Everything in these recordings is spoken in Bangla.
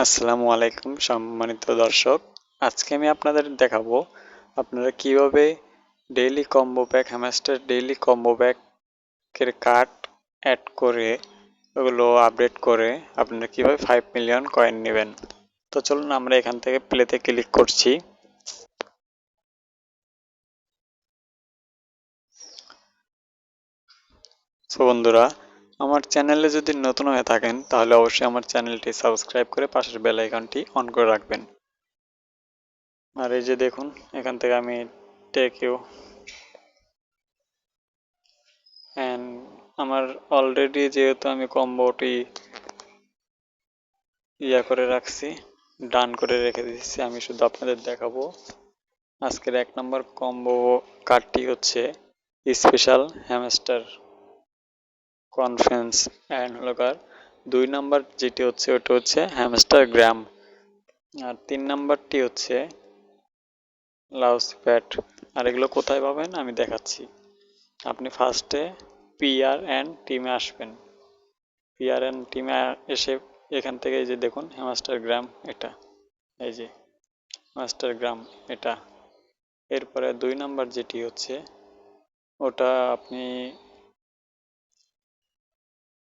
আসসালামু আলাইকুম সম্মানিত দর্শক। আজকে আমি আপনাদের দেখাবো আপনারা কিভাবে daily combo pack hamster daily combo প্যাকের কার্ড অ্যাড করে ওগুলো আপডেট করে আপনারা কিভাবে 5 মিলিয়ন কয়েন নেবেন। তো চলুন আমরা এখান থেকে প্লেতে ক্লিক করছি। তো বন্ধুরা, আমার চ্যানেলে যদি নতুন হয়ে থাকেন তাহলে অবশ্যই আমার চ্যানেলটি সাবস্ক্রাইব করে পাশের বেল আইকনটি অন করে রাখবেন। আর এই যে দেখুন, এখান থেকে আমি টেক ইউ অ্যান্ড আমার অলরেডি যেহেতু আমি কম্বোটি করে রাখছি, ডান করে রেখে দিচ্ছি, আমি শুধু আপনাদের দেখাবো। আজকের 1 নম্বর কম্বো কার্ডটি হচ্ছে স্পেশাল হ্যামস্টার কনফারেন্স অ্যান্ড হলো 2 নম্বর যেটি হচ্ছে ওটা হচ্ছে হ্যামস্টার গ্রাম, আর 3 নম্বরটি হচ্ছে লাউস প্যাট। আর এগুলো কোথায় পাবেন আমি দেখাচ্ছি। আপনি ফার্স্টে পিআরএন টিমে আসবেন। পিআরএন টিমে এসে এখান থেকে এই যে দেখুন হ্যামস্টার গ্রাম, এটা এই যে হ্যামস্টার গ্রাম এটা। এরপরে 2 নাম্বার যেটি হচ্ছে ওটা আপনি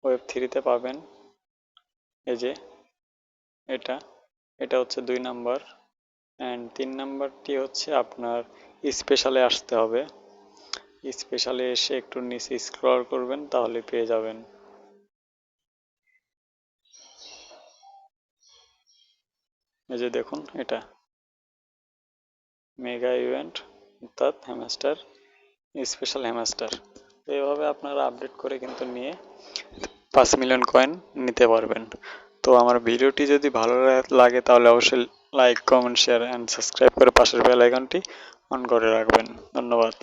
ওয়েব 3-তে পাবেন। এই যে এটা এটা হচ্ছে 2 নাম্বার। অ্যান্ড 3 নাম্বারটি হচ্ছে আপনার স্পেশালে আসতে হবে। স্পেশালে এসে একটু নিচে স্ক্রল করবেন তাহলে পেয়ে যাবেন। এই যে দেখুন এটা মেগা ইভেন্ট অর্থাৎ হ্যামস্টার স্পেশাল হ্যামস্টার। তো এইভাবে আপনারা আপডেট করে কিন্তু নিয়ে 5 মিলিয়ন কয়েন নিতে পারবেন। তো আমার ভিডিওটি যদি ভালো লাগে তাহলে অবশ্যই like, comment, share and subscribe করে পাশের বেল আইকনটি অন করে রাখবেন। ধন্যবাদ।